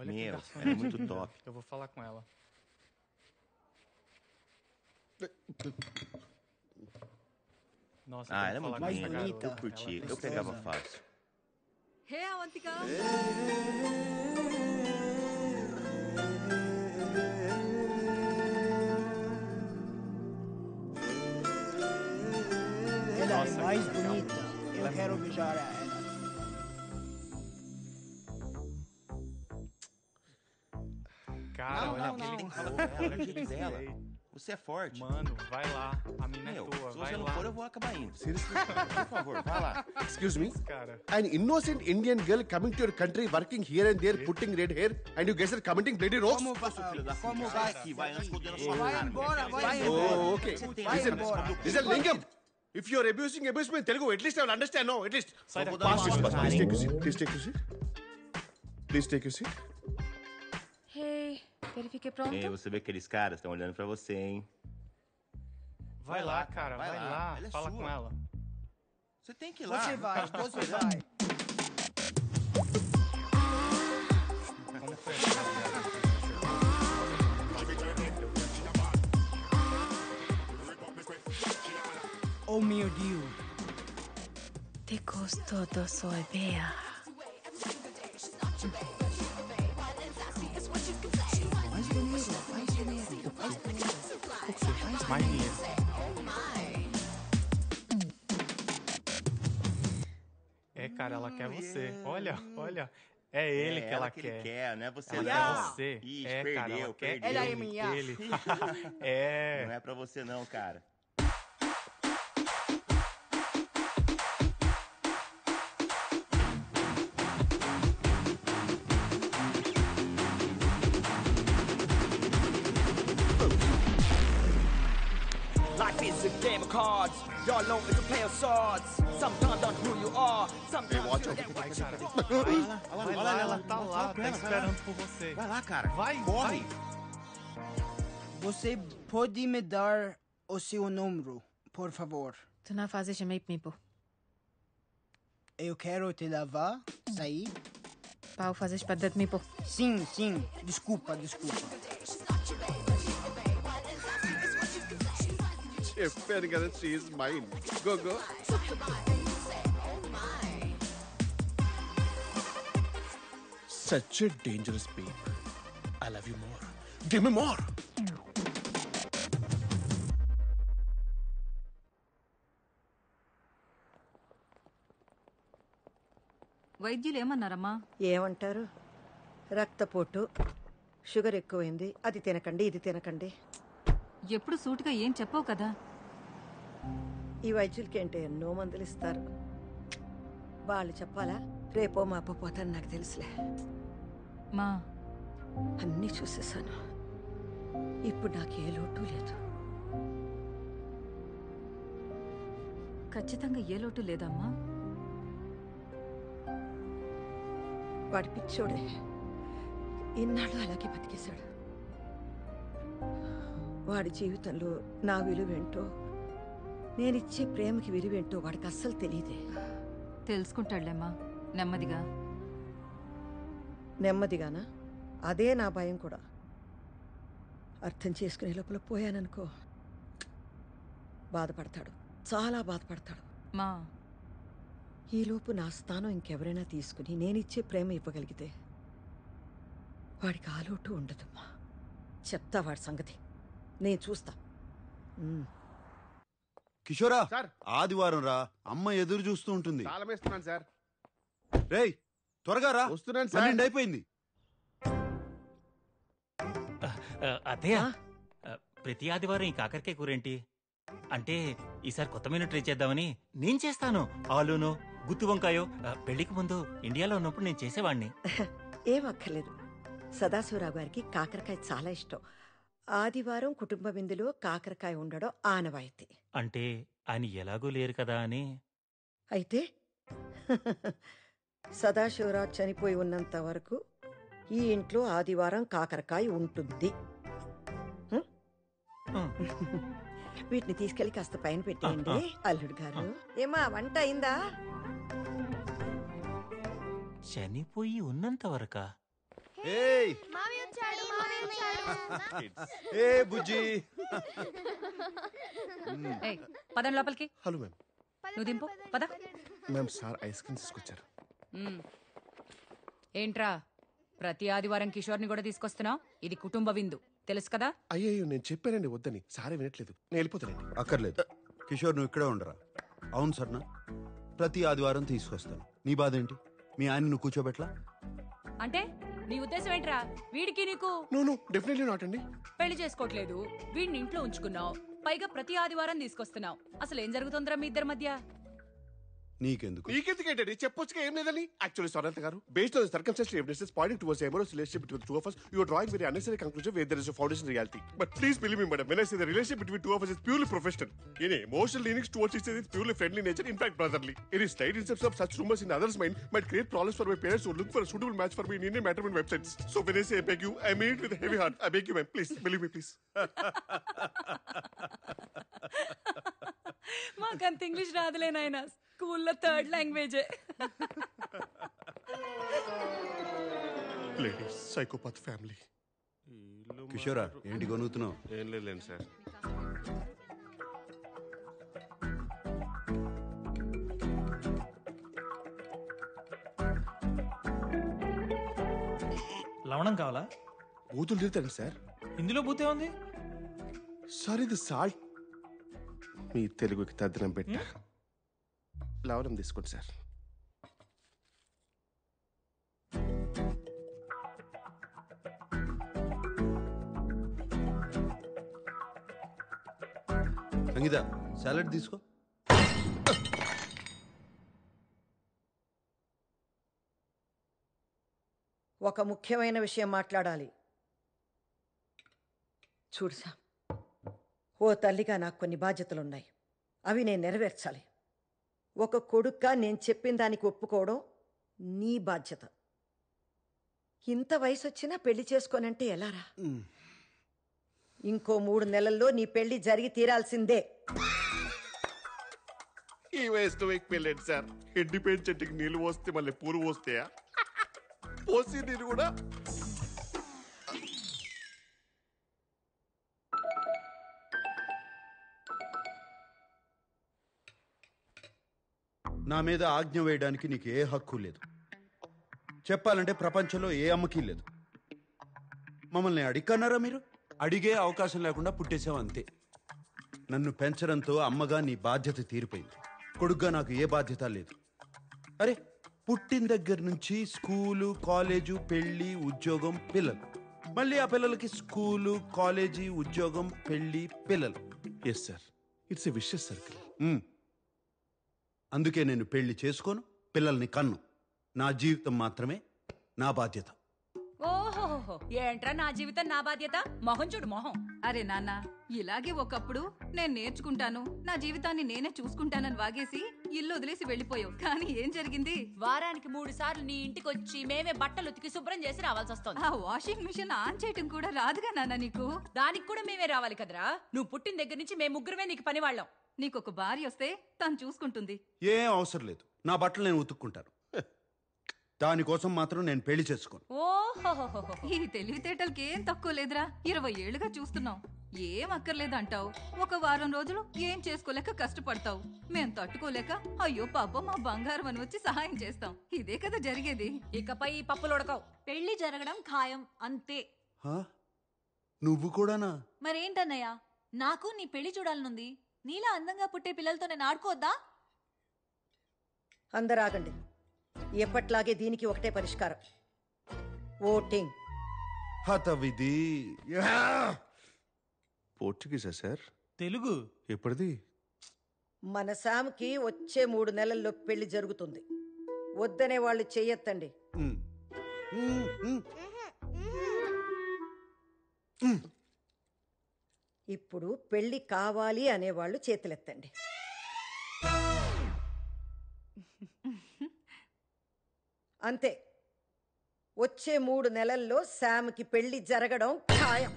Olha que Meu, garçom ela é muito linda. top. Eu vou falar com ela. Nossa, eu Ah, tenho ela é que falar muito com essa linda. bonita. Eu garota. curti. Ela é Eu pegava gostosa. fácil. Hey, Avantika. Ela Nossa, é mais que legal. bonita. Ela Eu é quero muito beijar ela. Cara, Não, olha não, aquele não. Fala corpo, com ela olha do aquele jeito dela. peito. Você é forte. Mano, vai lá. A mina é Meu, tua, se vai você não lá. for, eu vou acabar indo. Seriously? Por favor, vai lá. Excuse me? Cara, An innocent Indian girl coming to your country, working here and there, putting red hair, and you guys are commenting bloody roast? Como vai? Filho da Como puta, vai? sai daqui, vai antes que eu dê na sua Vai cara. embora, vai Oh, embora. okay. Vai Listen, embora. listen, Lingam. If you're abuse me in Telugu, at least I will understand, no? At least. sai daqui. Pass this, pass. Please Cara, take your seat. Please take your seat. Please take your seat. Hey, verifique pronto? Ei, você vê que aqueles caras estão olhando pra você, hein? Vai lá, cara, vai lá. Ela é Fala sua. com ela. Você tem que ir lá. Você vai, você vai. Como foi essa viagem? Oh meu Deus. Te costó soy bea. Mais dinheiro, mais dinheiro, mais dinheiro. Mais dinheiro. É, cara, ela quer você. Olha, olha. É ele que ela que quer. ele quer, não é você Ela não. quer você. Ixi, É, cara, perdeu, ela quer perdeu. Ela é ele, minha. ele. É. Não é pra você não, cara. Life is a game of cards. Y'all know it's a play of swords. Sometimes on who you are. Sometimes watch you out. get Vai, what cara. you Vai lá, ela tá lá, tá esperando por você. Vai lá, cara. Vai, Corre. vai. Você pode me dar o seu número, por favor? Tu não fazes meio mipo. Eu quero te levar, sair. Pau fazes para de mipo. Sim, sim. Desculpa, desculpa. చెప్పాను కదా, she is mine. Go, go. Such a dangerous babe. I love you more. Give me more. వైద్యులు ఏమన్నారమ్మా? ఏమంటారు? రక్తపోటు, sugar ఎక్కువైంది, అది తినకండి, ఇది తినకండి. ఎప్పుడు సూటిగా ఏం చెప్పవు కదా. ఈ వైద్యులకి ఏంటో ఎన్నో మందులు ఇస్తారు. వాళ్ళు చెప్పాలా? రేపో మాపో పోతాను, నాకు తెలుసులే. మా అన్నీ చూసేసాను. ఇప్పుడు నాకు ఏ లోటు లేదు. ఖచ్చితంగా ఏ లోటు లేదమ్మా. వాడి పిచ్చోడే ఇన్నాళ్ళు అలాగే బతికేశాడు. వాడి జీవితంలో నా విలువేంటో, నేనిచ్చే ప్రేమకి విలువేంటో వాడికి అస్సలు తెలియదే. తెలుసుకుంటాడులేమ్మా నెమ్మదిగా. నెమ్మదిగానా? అదే నా భయం కూడా. అర్థం చేసుకునే లోపల పోయాననుకో, బాధపడతాడు, చాలా బాధపడతాడు. మా ఈలోపు నా స్థానం ఇంకెవరైనా తీసుకుని నేనిచ్చే ప్రేమ ఇవ్వగలిగితే వాడికి ఆలోటు ఉండదమ్మా. చెప్తా వాడి సంగతి, నేను చూస్తా. కిషోరా, సార్. ఆదివారం రా, అమ్మ ఎదురు చూస్తూ ఉంటుంది. తాళం వేస్తున్నాను సార్. రేయ్ త్వరగా రా, వస్తున్నాను సార్. 12 అయిపోయింది. అదే ప్రతి ఆదివారం ఈ కాకరకాయ కూరేంటి అంటే ఈసారి కొత్త మెనూ ట్రై చేద్దామని. నేను చేస్తాను. ఆలూను గుత్తి వంకాయో పెళ్లికి ముందు ఇండియాలో ఉన్నప్పుడు నేను చేసేవాడిని. ఏం అక్కర్లేదు. సదాశివరావు గారికి కాకరకాయ చాలా ఇష్టం. ఆదివారం కుటుంబ విందులో కాకరకాయ ఉండడం ఆనవాయితీ. అంటే ఆయన ఎలాగూ లేరు కదా అని. అయితే సదాశివరావు చనిపోయి ఉన్నంత వరకు ఈ ఇంట్లో ఆదివారం కాకరకాయ ఉంటుంది. వీటిని తీసుకెళ్లి కాస్త పైన పెట్టేయండి అల్లుడు గారు. ఏమా వంట అయిందా? చనిపోయి ఉన్నంత వరకా? ఏయ్ ఏ బుజ్జి ఏయ్, పదండి లోపలికి. Hello ma'am. నువ్వు దింపు పద. మ్యామ్ సార్ ఐస్ క్రీమ్ తీసుకొచ్చారు. ఏంట్రా ప్రతి ఆదివారం కిషోర్ని కూడా తీసుకొస్తున్నావు? ఇది కుటుంబ విందు తెలుసు కదా. అయ్యో నేను చెప్పానండి వద్దని, సారే వినట్లేదు. నేను వెళ్ళిపోతానండి. అక్కర్లేదు కిషోర్, నువ్వు ఇక్కడే ఉండరా. అవును సర్నా, ప్రతి ఆదివారం తీసుకొస్తాను. నీ బాధ ఏంటి? మీ ఆయన నువ్వు కూర్చోబెట్లా? అంటే నీ ఉద్దేశం ఏంట్రా? వీడికి నీకు నో డెఫినెట్లీ నాట్ అండి. పెళ్లి చేసుకోవట్లేదు, వీడిని ఇంట్లో ఉంచుకున్నావు, పైగా ప్రతి ఆదివారం తీసుకొస్తున్నావు. అసలు ఏం జరుగుతుందిరా మీ ఇద్దరి మధ్య? నీకెందుకు? నీకెందుకేంటండి? చెప్పొచ్చుగా ఏం లేదని. యాక్చువల్లీ సొరంత గారు, based on circumstantial evidences Poynting towards amorous relationship between the two of us, you are drawing very unnecessary conclusion where there is a foundation reality. But please believe me, madam, when I say the relationship between two of us is purely professional. Any emotional leanings towards each other is purely friendly nature, in fact brotherly. Any slight inception of such rumors in others' mind might create problems for my parents who look for a suitable match for me in Indian matrimony websites. So when I say I beg you, I mean it with a heavy heart. I beg you, ma'am, please believe me, please. మాకంత English రాదులే నాయన, స్కూల్లో third లాంగ్వేజే. Ladies, psychopath family. కిషోరా, ఏంటి కొనుగుతున్నావు? ఏం లేదు sir. లవణం కావాలా? బూతులు తిరుగుతాను సార్. ఇందులో బూతే ఉంది సార్. ఇది సాల్ట్. మీ తెలుగుకి తద్దనం పెట్ట లవణం తీసుకోండి సార్. సంగీత, సాలడ్ తీసుకో. ఒక ముఖ్యమైన విషయం మాట్లాడాలి. చూడు సామ్, ఓ తల్లిగా నాకు కొన్ని బాధ్యతలున్నాయి. అవి నేను నెరవేర్చాలి. ఒక కొడుక్గా నేను చెప్పిన దానికి ఒప్పుకోవడం నీ బాధ్యత. ఇంత వయసు వచ్చినా పెళ్లి చేసుకోనంటే ఎలారా? ఇంకో 3 నెలల్లో నీ పెళ్లి జరిగి తీరాల్సిందే. ఈ వయసులో మీకు పెళ్ళండి సార్. ఎండిపోయిన చెట్టుకి నీళ్ళు పోస్తే మళ్ళీ పూలు పోస్తాయా? పోసి నీరు కూడా. నా మీద ఆజ్ఞ వేయడానికి నీకు ఏ హక్కు లేదు. చెప్పాలంటే ప్రపంచంలో ఏ అమ్మకి లేదు. మమ్మల్ని అడిగన్నారా మీరు? అడిగే అవకాశం లేకుండా పుట్టేశావు అంతే. నన్ను పెంచడంతో అమ్మగా నీ బాధ్యత తీరిపోయింది. కొడుగ్గా నాకు ఏ బాధ్యత లేదు. అరే, పుట్టిన దగ్గర నుంచి స్కూలు, కాలేజు, పెళ్ళి, ఉద్యోగం, పిల్లలు. మళ్ళీ ఆ పిల్లలకి స్కూలు, కాలేజీ, ఉద్యోగం, పెళ్ళి, పిల్లలు. Yes sir, it's a vicious circle. అందుకే నేను పెళ్లి చేసుకోను, పిల్లల్ని కన్ను. నా జీవితం మాత్రమే నా బాధ్యత. ఓహోహో, ఏంట్రా నా జీవితం నా బాధ్యత? మొహం చూడు మొహం. అరే నాన్న, ఇలాగే ఒకప్పుడు నేను నేర్చుకుంటాను, నా జీవితాన్ని నేనే చూసుకుంటానని వాగేసి ఇల్లు వదిలేసి వెళ్ళిపోయావు. కానీ ఏం జరిగింది? వారానికి 3 సార్లు నీ ఇంటికి వచ్చి మేమే బట్టలు ఉతికి శుభ్రం చేసి రావాల్సి వస్తుంది. ఆ వాషింగ్ మిషన్ ఆన్ చేయటం కూడా రాదుగా నాన్న నీకు. దానికి కూడా మేమే రావాలి కదరా. నువ్వు పుట్టిన దగ్గర నుంచి మేము ముగ్గురమే నీకు పని వాళ్ళం. నీకొక భార్య వస్తే తను చూసుకుంటుంది. ఏం అవసరం లేదు, నా బట్టలు నేను ఉతుక్కుంటాను. దానికోసం మాత్రం నేను పెళ్లి చేసుకోను. ఓహోహోహో, ఈ తెలివితేటలకి ఏం తక్కువ లేదురా. 20 ఏళ్లుగా చూస్తున్నావు, ఏం అక్కర్లేదంటావు. ఒక వారం రోజులు ఏం చేసుకోలేక కష్టపడతావు. మేం తట్టుకోలేక అయ్యో పాప మా బంగారం అని వచ్చి సహాయం చేస్తాం. ఇదే కదా జరిగేది. ఇకపై ఈ పప్పులు ఉడకవు. పెళ్లి జరగడం ఖాయం అంతే. నువ్వు కూడానా? మరేంటన్నయ్య, నాకు నీ పెళ్లి చూడాలనుంది. నీలా అందంగా పుట్టే పిల్లలతో నేను ఆడుకోవద్దా? అందరూ ఆగండి. ఎప్పట్లాగే దీనికి ఒకటే పరిష్కారం, ఓటింగ్. హతవిధి. పోర్చుగీసా సార్? తెలుగు. ఎప్పటిది? మన శామ్కి వచ్చే 3 నెలల్లో పెళ్లి జరుగుతుంది. వద్దనే వాళ్ళు చెయ్యొద్దండి. ఇప్పుడు పెళ్లి కావాలి అనేవాళ్ళు చేతులెత్తండి. అంతే, వచ్చే 3 నెలల్లో శామ్కి పెళ్లి జరగడం ఖాయం.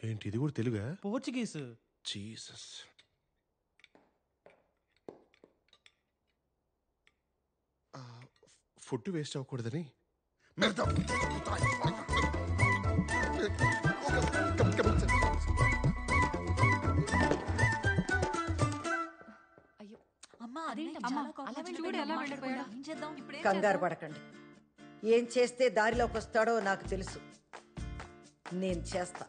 ఏంటి ఇది కూడా తెలుగా? పోర్చుగీస్. జీసస్. ఫుడ్ వేస్ట్ అవ్వకూడదని. అమ్మా చూడు ఎలా వెళ్ళిపోయాడు. ఏం చేద్దాం ఇప్పుడు? కంగారు పడకండి. ఏం చేస్తే దారిలోకి వస్తాడో నాకు తెలుసు. నేను చేస్తా.